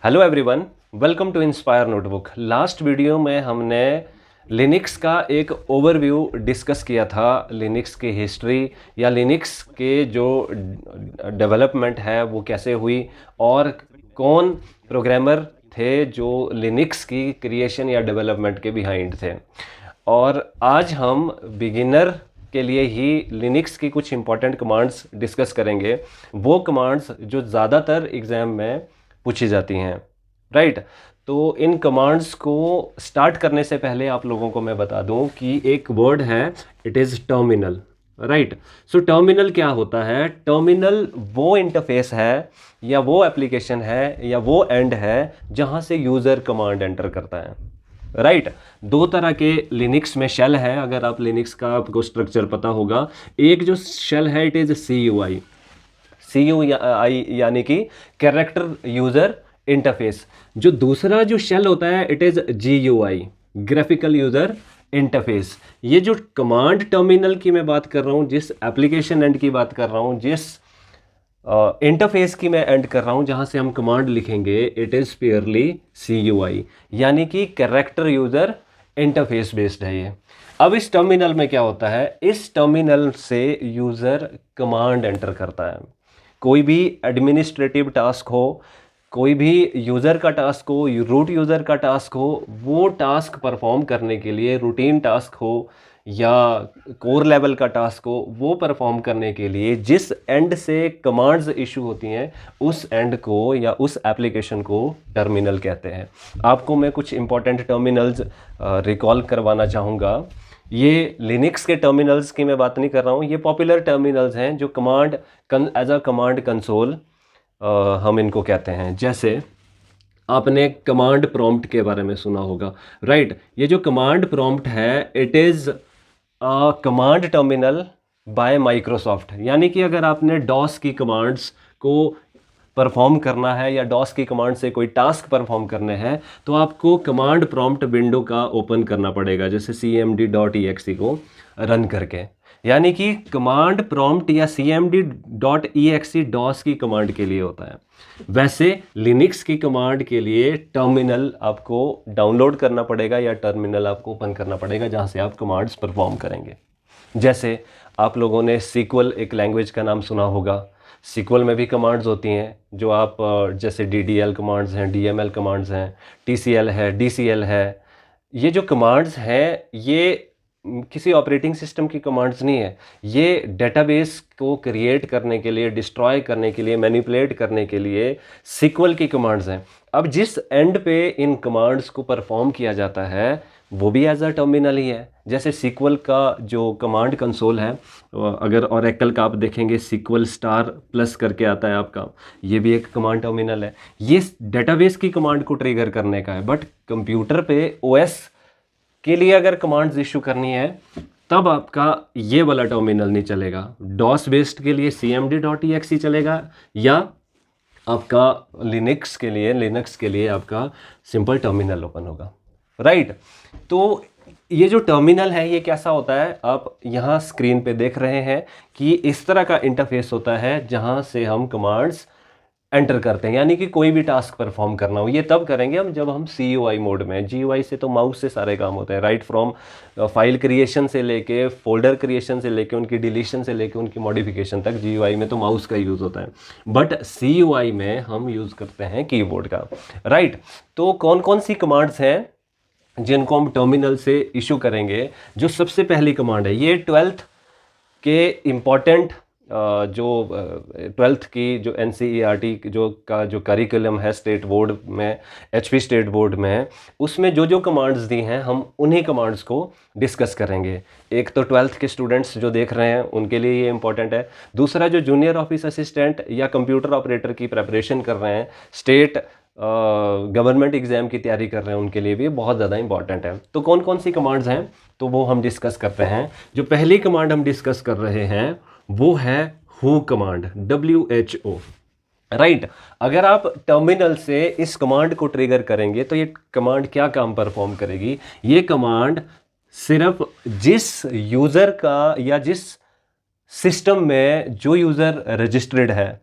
Hello everyone, welcome to Inspire Notebook. Last video में हमने Linux का एक ओवरव्यू डिस्कस किया था। लिनक्स की हिस्ट्री या लिनक्स के जो डेवलपमेंट है वो कैसे हुई और कौन प्रोग्रामर थे जो लिनक्स की क्रिएशन या डेवलपमेंट के बिहाइंड थे। और आज हम बिगिनर के लिए ही लिनक्स की कुछ इंपॉर्टेंट कमांड्स डिस्कस करेंगे, वो कमांड्स जो ज़्यादातर एग्ज़ाम में पूछी जाती हैं। राइट। तो इन कमांड्स को स्टार्ट करने से पहले आप लोगों को मैं बता दूं कि एक वर्ड है, it is terminal. Right. So terminal क्या होता है? टर्मिनल वो इंटरफेस है या वो एप्लीकेशन है या वो एंड है जहां से यूज़र कमांड एंटर करता है। राइट। दो तरह के लिनक्स में शेल है, अगर आप लिनक्स का आपको स्ट्रक्चर पता होगा। एक जो शेल है इट इज़ CUI यानी कि कैरेक्टर यूज़र इंटरफेस। जो दूसरा जो शेल होता है it is GUI, graphical user interface. ये जो कमांड टर्मिनल की मैं बात कर रहा हूँ, जिस एप्लीकेशन एंड की बात कर रहा हूँ, जिस इंटरफेस की मैं एंड कर रहा हूँ जहाँ से हम कमांड लिखेंगे, इट इज़ प्योरली CUI यानी कि कैरेक्टर यूज़र इंटरफेस बेस्ड है ये। अब इस टर्मिनल में क्या होता है? इस टर्मिनल से यूज़र कमांड एंटर करता है। कोई भी एडमिनिस्ट्रेटिव टास्क हो, कोई भी यूज़र का टास्क हो, रूट यूज़र का टास्क हो, वो टास्क परफॉर्म करने के लिए, रूटीन टास्क हो या कोर लेवल का टास्क हो, वो परफॉर्म करने के लिए जिस एंड से कमांड्स इशू होती हैं उस एंड को या उस एप्लीकेशन को टर्मिनल कहते हैं। आपको मैं कुछ इंपॉर्टेंट टर्मिनल्स रिकॉल करवाना चाहूँगा। ये लिनक्स के टर्मिनल्स की मैं बात नहीं कर रहा हूँ, ये पॉपुलर टर्मिनल्स हैं जो command as a command console हम इनको कहते हैं। जैसे आपने कमांड प्रॉम्प्ट के बारे में सुना होगा। राइट। ये जो कमांड प्रॉम्प्ट है it is command terminal bye Microsoft. यानी कि अगर आपने डॉस की कमांड्स को परफॉर्म करना है या डॉस की कमांड से कोई टास्क परफॉर्म करने हैं तो आपको कमांड प्रॉम्प्ट विंडो का ओपन करना पड़ेगा, जैसे cmd.exe को रन करके। यानी कि कमांड प्रॉम्प्ट या cmd.exe डॉस की कमांड के लिए होता है। वैसे लिनक्स की कमांड के लिए टर्मिनल आपको डाउनलोड करना पड़ेगा या टर्मिनल आपको ओपन करना पड़ेगा जहां से आप कमांड्स परफॉर्म करेंगे। जैसे आप लोगों ने सीक्वल एक लैंग्वेज का नाम सुना होगा। सीक्वल में भी कमांड्स होती हैं जो आप जैसे DDL कमांड्स हैं, DML कमांड्स हैं, TCL है, DCL है। ये जो कमांड्स हैं ये किसी ऑपरेटिंग सिस्टम की कमांड्स नहीं है। ये डेटाबेस को क्रिएट करने के लिए, डिस्ट्रॉय करने के लिए, मैनिपुलेट करने के लिए सीक्वल की कमांड्स हैं। अब जिस एंड पे इन कमांड्स को परफॉर्म किया जाता है वो भी एज अ टर्मिनल ही है। जैसे सीक्वल का जो कमांड कंसोल है, अगर ओरेकल का आप देखेंगे सीक्वल स्टार प्लस करके आता है आपका, ये भी एक कमांड टर्मिनल है। ये डेटाबेस की कमांड को ट्रिगर करने का है। बट कंप्यूटर पे OS के लिए अगर कमांड्स इशू करनी है तब आपका ये वाला टर्मिनल नहीं चलेगा। डॉस बेस्ड के लिए cmd.exe चलेगा या आपका लिनक्स के लिए आपका सिंपल टर्मिनल ओपन होगा। राइट। तो ये जो टर्मिनल है ये कैसा होता है, आप यहाँ स्क्रीन पे देख रहे हैं कि इस तरह का इंटरफेस होता है जहाँ से हम कमांड्स एंटर करते हैं। यानी कि कोई भी टास्क परफॉर्म करना हो, ये तब करेंगे हम जब हम CUI मोड में। GUI से तो माउस से सारे काम होते हैं। राइट फ्रॉम फाइल क्रिएशन से लेके, फोल्डर क्रिएशन से लेके, उनकी डिलीशन से लेके उनकी मॉडिफिकेशन तक GUI में तो माउस का यूज़ होता है। बट CUI में हम यूज़ करते हैं कीबोर्ड का। राइट। तो कौन कौन सी कमांड्स हैं जिनको हम टर्मिनल से इशू करेंगे? जो सबसे पहली कमांड है, ये 12th के इम्पॉर्टेंट जो 12th की जो NCERT जो करिकुलम है स्टेट बोर्ड में, HP स्टेट बोर्ड में, उसमें जो कमांड्स दी हैं हम उन्हीं कमांड्स को डिस्कस करेंगे। एक तो 12th के स्टूडेंट्स जो देख रहे हैं उनके लिए ये इंपॉर्टेंट है। दूसरा जो जूनियर ऑफिस असिस्टेंट या कंप्यूटर ऑपरेटर की प्रेपरेशन कर रहे हैं, स्टेट गवर्नमेंट एग्जाम की तैयारी कर रहे हैं, उनके लिए भी बहुत ज़्यादा इंपॉर्टेंट है। तो कौन कौन सी कमांड्स हैं तो वो हम डिस्कस करते हैं। जो पहली कमांड हम डिस्कस कर रहे हैं वो है WHO कमांड, WHO। राइट। अगर आप टर्मिनल से इस कमांड को ट्रिगर करेंगे तो ये कमांड क्या काम परफॉर्म करेगी? ये कमांड सिर्फ जिस यूज़र का या जिस सिस्टम में जो यूज़र रजिस्टर्ड है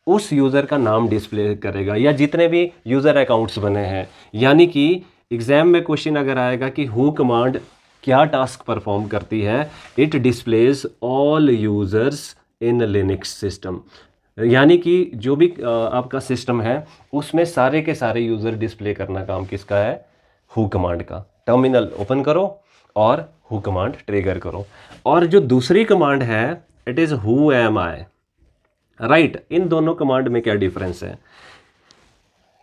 उस यूज़र का नाम डिस्प्ले करेगा, या जितने भी यूज़र अकाउंट्स बने हैं। यानी कि एग्ज़ाम में क्वेश्चन अगर आएगा कि हु कमांड क्या टास्क परफॉर्म करती है, it displays all users in Linux system. यानी कि जो भी आपका सिस्टम है उसमें सारे के सारे यूज़र डिस्प्ले करना काम किसका है, हु कमांड का। टर्मिनल ओपन करो और हु कमांड ट्रिगर करो। और जो दूसरी कमांड है it is who am I, right. इन दोनों कमांड में क्या डिफरेंस है,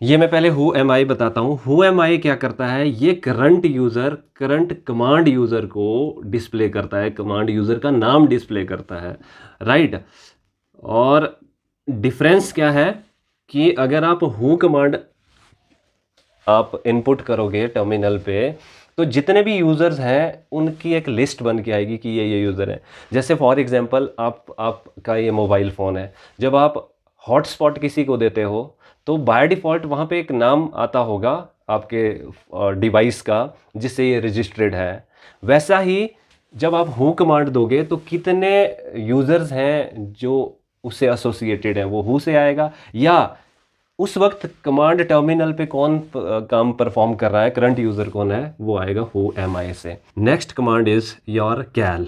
ये मैं पहले हु एम आई बताता हूँ। हु एम आई क्या करता है, ये करंट कमांड यूज़र को डिस्प्ले करता है, कमांड यूज़र का नाम डिस्प्ले करता है, राइट। और डिफरेंस क्या है कि अगर आप हु कमांड आप इनपुट करोगे टर्मिनल पे, तो जितने भी यूज़र्स हैं उनकी एक लिस्ट बन के आएगी कि ये यूज़र है। जैसे फॉर एग्जांपल आपका ये मोबाइल फ़ोन है, जब आप हॉटस्पॉट किसी को देते हो तो बाय डिफ़ॉल्ट वहाँ पे एक नाम आता होगा आपके डिवाइस का जिससे ये रजिस्टर्ड है। वैसा ही जब आप हु कमांड दोगे तो कितने यूज़र्स हैं जो उससे एसोसिएटेड हैं वो हु से आएगा, या उस वक्त कमांड टर्मिनल पे कौन काम परफॉर्म कर रहा है, करंट यूज़र कौन है, वो आएगा हु एम आई से। Next command is your cal.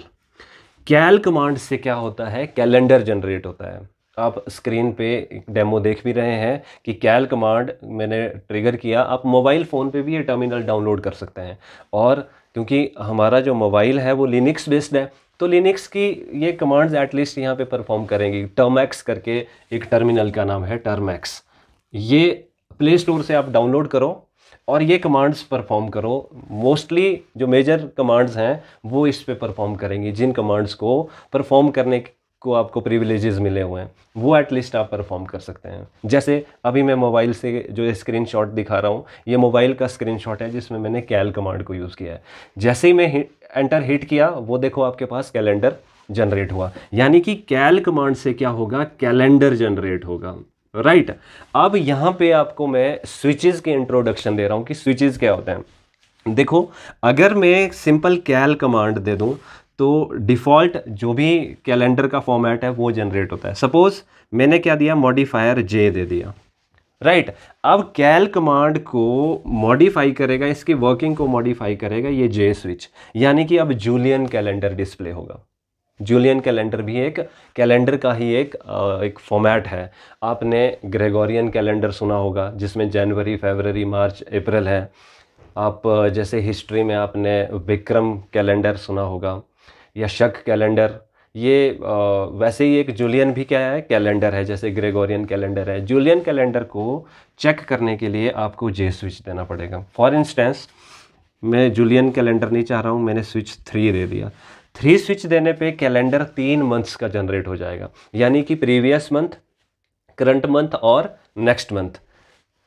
Cal command से क्या होता है, कैलेंडर जनरेट होता है। आप स्क्रीन पे डेमो देख भी रहे हैं कि कैल कमांड मैंने ट्रिगर किया। आप मोबाइल फ़ोन पे भी ये टर्मिनल डाउनलोड कर सकते हैं, और क्योंकि हमारा जो मोबाइल है वो लिनक्स बेस्ड है तो लिनक्स की ये कमांड्स एटलीस्ट यहाँ पे परफॉर्म करेंगी। टर्मैक्स करके एक टर्मिनल का नाम है, टर्मैक्स। ये प्ले स्टोर से आप डाउनलोड करो और ये कमांड्स परफॉर्म करो। मोस्टली जो मेजर कमांड्स हैं वो इस पे परफॉर्म करेंगी। जिन कमांड्स को परफॉर्म करने को आपको प्रिविलेजेस मिले हुए हैं वो एटलीस्ट आप परफॉर्म कर सकते हैं। जैसे अभी मैं मोबाइल से जो स्क्रीनशॉट दिखा रहा हूँ, ये मोबाइल का स्क्रीनशॉट है जिसमें मैंने कैल कमांड को यूज़ किया है। जैसे ही मैं एंटर हिट किया वो देखो आपके पास कैलेंडर जनरेट हुआ। यानी कि कैल कमांड से क्या होगा, कैलेंडर जनरेट होगा, राइट। अब यहाँ पे आपको मैं स्विचेस के इंट्रोडक्शन दे रहा हूँ कि स्विचेस क्या होते हैं। देखो, अगर मैं सिंपल कैल कमांड दे दूँ तो डिफ़ॉल्ट जो भी कैलेंडर का फॉर्मेट है वो जनरेट होता है। सपोज मैंने क्या दिया, मॉडिफायर जे दे दिया, राइट। अब कैल कमांड को मॉडिफाई करेगा, इसकी वर्किंग को मॉडिफाई करेगा ये जे स्विच। यानी कि अब जूलियन कैलेंडर डिस्प्ले होगा। जूलियन कैलेंडर भी एक कैलेंडर का ही एक फॉर्मेट है। आपने ग्रेगोरियन कैलेंडर सुना होगा जिसमें जनवरी, फरवरी, मार्च, अप्रैल है। आप जैसे हिस्ट्री में आपने विक्रम कैलेंडर सुना होगा या शक कैलेंडर। ये वैसे ही एक जूलियन भी क्या है, कैलेंडर है, जैसे ग्रेगोरियन कैलेंडर है। जूलियन कैलेंडर को चेक करने के लिए आपको जे स्विच देना पड़ेगा। फॉर इंस्टेंस मैं जूलियन कैलेंडर नहीं चाह रहा हूँ, मैंने स्विच 3 दे दिया। 3 स्विच देने पे कैलेंडर 3 मंथ्स का जनरेट हो जाएगा। यानी कि प्रीवियस मंथ, करंट मंथ और नेक्स्ट मंथ।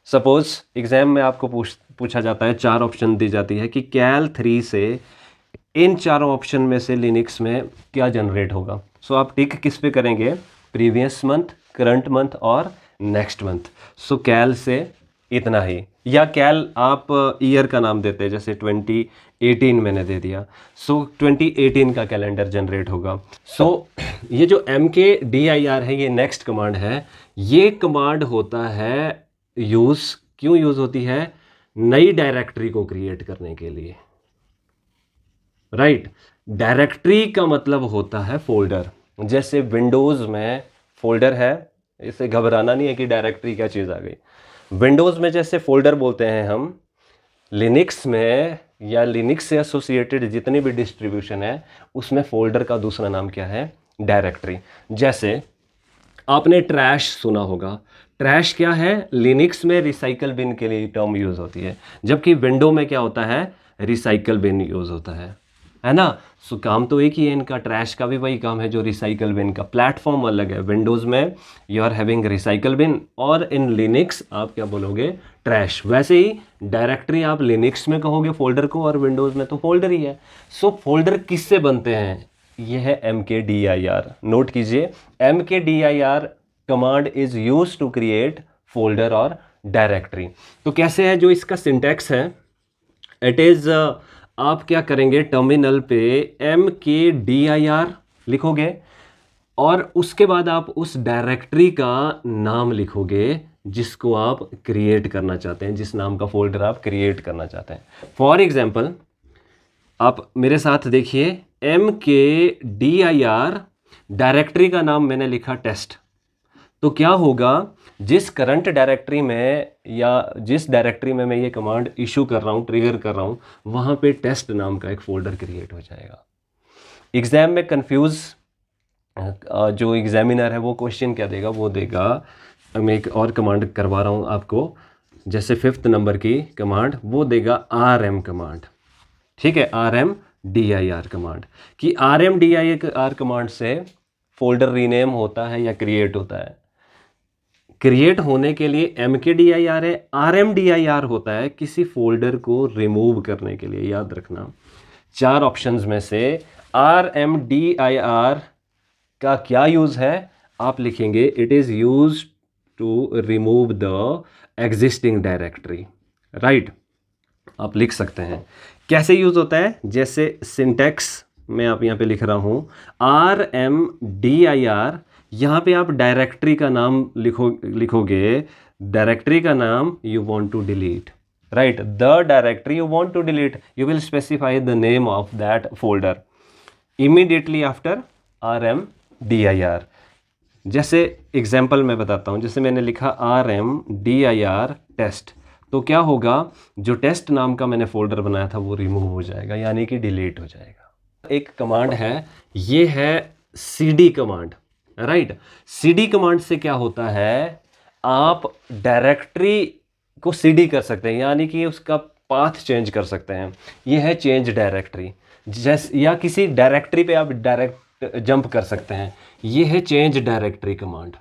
सपोज एग्जाम में आपको पूछा जाता है, 4 ऑप्शन दी जाती है कि कैल 3 से इन चारों ऑप्शन में से लिनक्स में क्या जनरेट होगा। सो आप टिक किस पे करेंगे, प्रीवियस मंथ, करंट मंथ और नेक्स्ट मंथ। सो कैल से इतना ही, या कैल आप ईयर का नाम देते हैं, जैसे 2018 मैंने दे दिया। सो 2018 का कैलेंडर जनरेट होगा। सो ये जो mkdir है ये नेक्स्ट कमांड है। ये कमांड होता है यूज़, क्यों यूज़ होती है, नई डायरेक्टरी को क्रिएट करने के लिए, राइट। डायरेक्टरी का मतलब होता है फोल्डर। जैसे विंडोज़ में फोल्डर है, इसे घबराना नहीं है कि डायरेक्टरी क्या चीज़ आ गई। विंडोज़ में जैसे फोल्डर बोलते हैं हम, लिनक्स में या लिनक्स से एसोसिएटेड जितनी भी डिस्ट्रीब्यूशन है उसमें फोल्डर का दूसरा नाम क्या है, डायरेक्टरी। जैसे आपने ट्रैश सुना होगा। ट्रैश क्या है, लिनक्स में रिसाइकल बिन के लिए टर्म यूज़ होती है, जबकि विंडो में क्या होता है, रिसाइकल बिन यूज़ होता है ना। सो काम तो एक ही है इनका, ट्रैश का भी वही काम है जो रिसाइकल बिन का। प्लेटफॉर्म अलग है, विंडोज़ में you are having recycle bin और इन लिनक्स आप क्या बोलोगे, ट्रैश। वैसे ही डायरेक्टरी आप लिनक्स में कहोगे फोल्डर को और विंडोज़ में तो फोल्डर ही है। सो फोल्डर किससे बनते हैं, ये है mkdir। नोट कीजिए, mkdir command is use to create folder और डायरेक्टरी। तो कैसे है, जो इसका सिंटैक्स है, इट इज आप क्या करेंगे, टर्मिनल पे mkdir लिखोगे और उसके बाद आप उस डायरेक्टरी का नाम लिखोगे जिसको आप क्रिएट करना चाहते हैं, जिस नाम का फोल्डर आप क्रिएट करना चाहते हैं। फॉर एग्जाम्पल आप मेरे साथ देखिए, MKDIR डायरेक्टरी का नाम मैंने लिखा टेस्ट। तो क्या होगा, जिस करंट डायरेक्टरी में या जिस डायरेक्टरी में मैं ये कमांड इशू कर रहा हूँ, ट्रिगर कर रहा हूँ, वहाँ पे टेस्ट नाम का एक फोल्डर क्रिएट हो जाएगा। एग्ज़ाम में कंफ्यूज जो एग्जामिनर है वो क्वेश्चन क्या देगा, वो देगा, मैं एक और कमांड करवा रहा हूँ आपको, जैसे 5th नंबर की कमांड, वो देगा RM कमांड। ठीक है, RMDIR कमांड, कि RMDIR कमांड से फोल्डर रीनेम होता है या क्रिएट होता है। क्रिएट होने के लिए MKDIR है, RMDIR होता है किसी फोल्डर को रिमूव करने के लिए। याद रखना, 4 ऑप्शंस में से RMDIR का क्या यूज़ है, आप लिखेंगे it is use to remove the existing directory. Right, आप लिख सकते हैं। कैसे यूज़ होता है, जैसे सिंटैक्स मैं आप यहाँ पे लिख रहा हूँ, RMDIR, यहाँ पे आप डायरेक्टरी का नाम लिखोगे, डायरेक्टरी का नाम you want to delete, right, the directory you want to delete, you will specify the name of that folder immediately after RMDIR। जैसे एग्जाम्पल मैं बताता हूँ, जैसे मैंने लिखा RMDIR टेस्ट, तो क्या होगा, जो टेस्ट नाम का मैंने फोल्डर बनाया था वो रिमूव हो जाएगा, यानी कि डिलीट हो जाएगा। एक कमांड है, ये है CD command. Right, CD command से क्या होता है, आप डायरेक्टरी को CD कर सकते हैं, यानी कि उसका पाथ चेंज कर सकते हैं। ये है चेंज डायरेक्टरी, जैसे, या किसी डायरेक्टरी पे आप डायरेक्ट जंप कर सकते हैं। ये है चेंज डायरेक्टरी कमांड,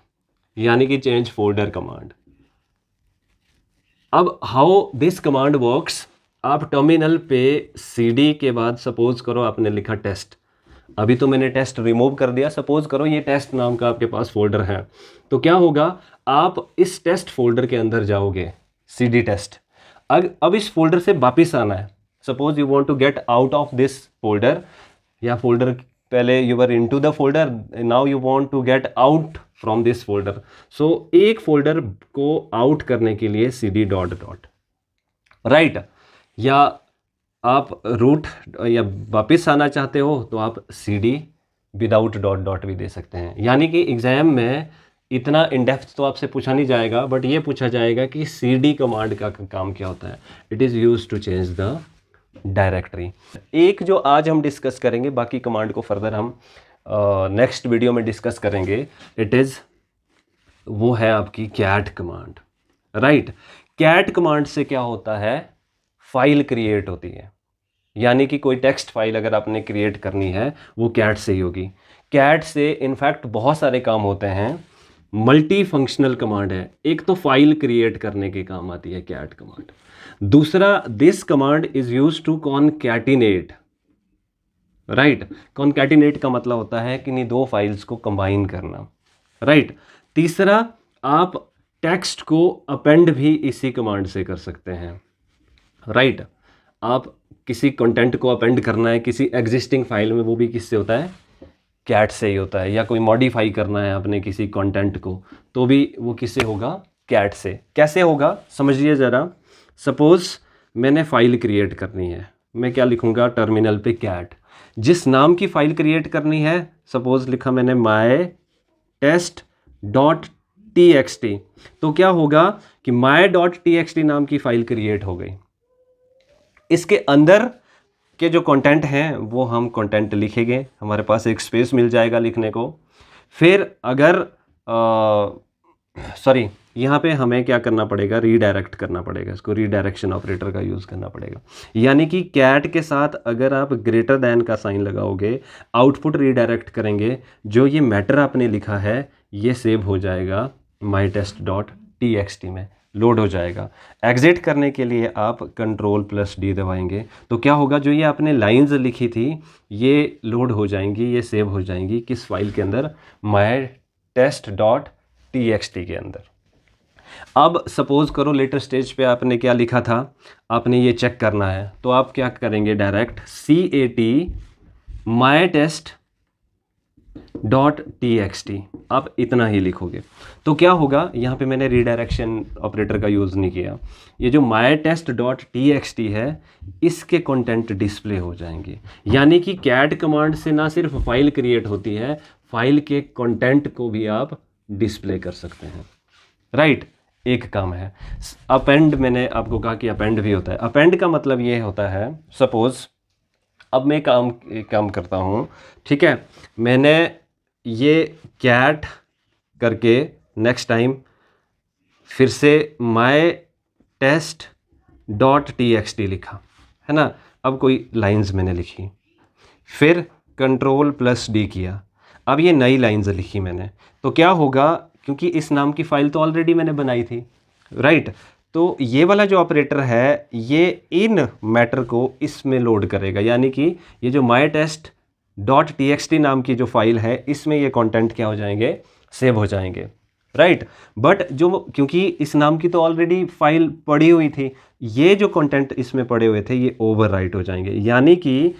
यानी कि चेंज फोल्डर कमांड। अब हाउ दिस कमांड वर्क्स, आप टर्मिनल पे CD के बाद सपोज करो आपने लिखा टेस्ट, अभी तो मैंने टेस्ट रिमूव कर दिया, सपोज करो ये टेस्ट नाम का आपके पास फोल्डर है, तो क्या होगा, आप इस टेस्ट फोल्डर के अंदर जाओगे, CD टेस्ट। अब इस फोल्डर से वापिस आना है, suppose you want to get out of this folder, या फोल्डर पहले you were into the folder, now you want to get out from this folder. So एक फोल्डर को आउट करने के लिए CD डॉट डॉट, राइट, या आप root या वापस आना चाहते हो तो आप CD विदाउट डॉट डॉट भी दे सकते हैं। यानी कि एग्जाम में इतना इन डेप्थ तो आपसे पूछा नहीं जाएगा, बट ये पूछा जाएगा कि CD कमांड का काम क्या होता है। It is use to change the directory. एक जो आज हम डिस्कस करेंगे, बाकी कमांड को फर्दर हम नेक्स्ट वीडियो में डिस्कस करेंगे, इट इज़, वो है आपकी cat command. Right, cat command से क्या होता है, फाइल क्रिएट होती है, यानी कि कोई टेक्स्ट फाइल अगर आपने क्रिएट करनी है वो कैट से ही होगी। कैट से इनफैक्ट बहुत सारे काम होते हैं, मल्टी फंक्शनल कमांड है। एक तो फाइल क्रिएट करने के काम आती है कैट कमांड, दूसरा this command is use to concatenate. Right, concatenate का मतलब होता है कि नहीं दो फाइल्स को कंबाइन करना। राइट, तीसरा आप टेक्स्ट को अपेंड भी इसी कमांड से कर सकते हैं। राइट, आप किसी कंटेंट को अपेंड करना है किसी एग्जिस्टिंग फाइल में, वो भी किससे होता है, कैट से ही होता है। या कोई मॉडिफाई करना है अपने किसी कंटेंट को, तो भी वो किससे होगा, कैट से। कैसे होगा समझिए ज़रा। सपोज मैंने फाइल क्रिएट करनी है, मैं क्या लिखूँगा, टर्मिनल पे कैट, जिस नाम की फ़ाइल क्रिएट करनी है, सपोज लिखा मैंने माई टेस्ट डॉट TXT, तो क्या होगा कि माई डॉट TXT नाम की फ़ाइल क्रिएट हो गई। इसके अंदर के जो कंटेंट हैं वो हम कंटेंट लिखेंगे, हमारे पास एक स्पेस मिल जाएगा लिखने को। फिर अगर सॉरी, यहाँ पे हमें क्या करना पड़ेगा, रीडायरेक्ट करना पड़ेगा, इसको रीडायरेक्शन ऑपरेटर का यूज़ करना पड़ेगा। यानी कि कैट के साथ अगर आप ग्रेटर दैन का साइन लगाओगे, आउटपुट रीडायरेक्ट करेंगे, जो ये मैटर आपने लिखा है ये सेव हो जाएगा माई टेस्ट डॉट TXT में, लोड हो जाएगा। एग्जिट करने के लिए आप Ctrl+D दबाएंगे, तो क्या होगा, जो ये आपने लाइंस लिखी थी ये लोड हो जाएंगी, ये सेव हो जाएंगी किस फाइल के अंदर, माई टेस्ट डॉट TXT के अंदर। अब सपोज करो लेटर स्टेज पे आपने क्या लिखा था, आपने ये चेक करना है, तो आप क्या करेंगे, direct CAT my test dot T X T, आप इतना ही लिखोगे। तो क्या होगा, यहाँ पे मैंने रीडायरेक्शन ऑपरेटर का यूज़ नहीं किया। ये जो my test dot T X T है, इसके कंटेंट डिस्प्ले हो जाएंगे। यानी कि कैट कमांड से ना सिर्फ फाइल क्रिएट होती है, फाइल के कंटेंट को भी आप डिस्प्ले कर सकते हैं, राइट। एक काम है अपेंड, मैंने आपको कहा कि अपेंड भी होता है। अपेंड का मतलब ये होता है, सपोज अब मैं एक काम करता हूँ, ठीक है, मैंने ये कैट करके नेक्स्ट टाइम फिर से my test dot T X T लिखा, है ना। अब कोई लाइंस मैंने लिखी, फिर कंट्रोल प्लस डी किया, अब ये नई लाइंस लिखी मैंने। तो क्या होगा, क्योंकि इस नाम की फ़ाइल तो ऑलरेडी मैंने बनाई थी, राइट। तो ये वाला जो ऑपरेटर है ये इन मैटर को इसमें लोड करेगा, यानी कि ये जो my test dot T X T नाम की जो फाइल है, इसमें ये कंटेंट क्या हो जाएंगे, सेव हो जाएंगे, राइट। बट जो, क्योंकि इस नाम की तो ऑलरेडी फाइल पड़ी हुई थी, ये जो कंटेंट इसमें पड़े हुए थे ये ओवरराइट हो जाएंगे। यानी कि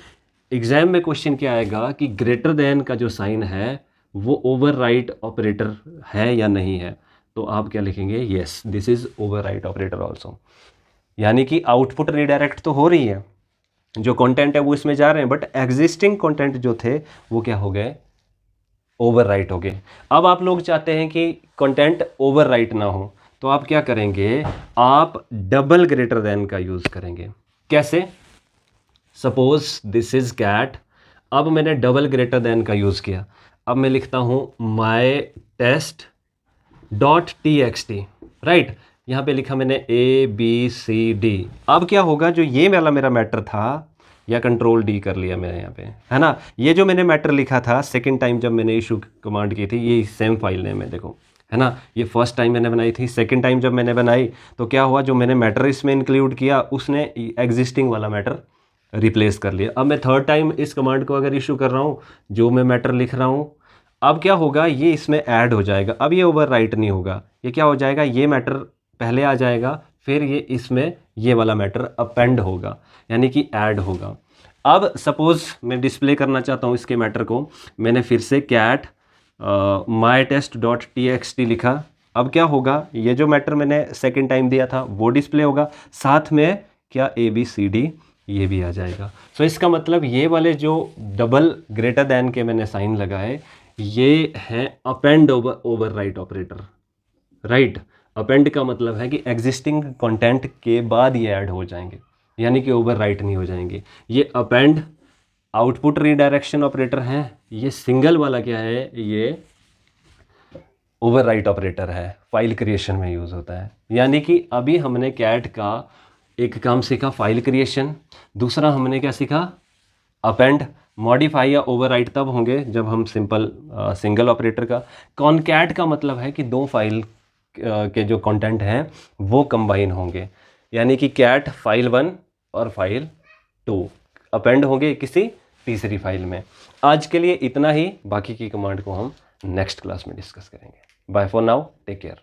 एग्जाम में क्वेश्चन क्या आएगा कि ग्रेटर देन का जो साइन है वो ओवरराइट ऑपरेटर है या नहीं है। तो आप क्या लिखेंगे, yes this is overwrite operator also. यानी कि आउटपुट रिडायरेक्ट तो हो रही है, जो कंटेंट है वो इसमें जा रहे हैं, बट एग्जिस्टिंग कंटेंट जो थे वो क्या हो गए, ओवरराइट हो गए। अब आप लोग चाहते हैं कि कंटेंट ओवरराइट ना हो, तो आप क्या करेंगे, आप डबल ग्रेटर देन का यूज करेंगे। कैसे, सपोज दिस इज कैट, अब मैंने डबल ग्रेटर देन का यूज किया। अब मैं लिखता हूं my test dot T X T, right. यहाँ पे लिखा मैंने ए बी सी डी। अब क्या होगा, जो ये वाला मेरा मैटर था, या कंट्रोल डी कर लिया मैंने यहाँ पे, है ना। ये जो मैंने मैटर लिखा था सेकंड टाइम जब मैंने इशू कमांड की थी, ये सेम फाइल नेम है देखो, है ना। ये फर्स्ट टाइम मैंने बनाई थी, सेकंड टाइम जब मैंने बनाई तो क्या हुआ, जो मैंने मैटर इसमें इंक्लूड किया उसने एग्जिस्टिंग वाला मैटर रिप्लेस कर लिया। अब मैं थर्ड टाइम इस कमांड को अगर इशू कर रहा हूँ, जो मैं मैटर लिख रहा हूँ, अब क्या होगा, ये इसमें ऐड हो जाएगा। अब ये ओवरराइट नहीं होगा, ये क्या हो जाएगा, ये मैटर पहले आ जाएगा, फिर ये इसमें ये वाला मैटर अपेंड होगा, यानी कि ऐड होगा। अब सपोज मैं डिस्प्ले करना चाहता हूँ इसके मैटर को, मैंने फिर से cat my test dot T X T लिखा। अब क्या होगा, ये जो मैटर मैंने सेकेंड टाइम दिया था वो डिस्प्ले होगा, साथ में क्या ए बी सी डी ये भी आ जाएगा। सो इसका मतलब ये वाले जो डबल ग्रेटर दैन के मैंने साइन लगाए, ये हैं append overwrite operator, right. Append का मतलब है कि एग्जिस्टिंग कंटेंट के बाद ये ऐड हो जाएंगे, यानी कि ओवरराइट नहीं हो जाएंगे। ये अपेंड आउटपुट रीडायरेक्शन ऑपरेटर हैं, ये सिंगल वाला क्या है, ये ओवरराइट ऑपरेटर है, फाइल क्रिएशन में यूज़ होता है। यानी कि अभी हमने कैट का एक काम सीखा, फाइल क्रिएशन। दूसरा हमने क्या सीखा, अपेंड। मॉडिफाई या ओवरराइट तब होंगे जब हम सिंगल ऑपरेटर का। कॉनकैट का मतलब है कि दो फाइल के जो कंटेंट हैं वो कंबाइन होंगे, यानी कि कैट फाइल 1 और फाइल 2 अपेंड होंगे किसी तीसरी फाइल में। आज के लिए इतना ही, बाकी की कमांड को हम नेक्स्ट क्लास में डिस्कस करेंगे। Bye for now, take care.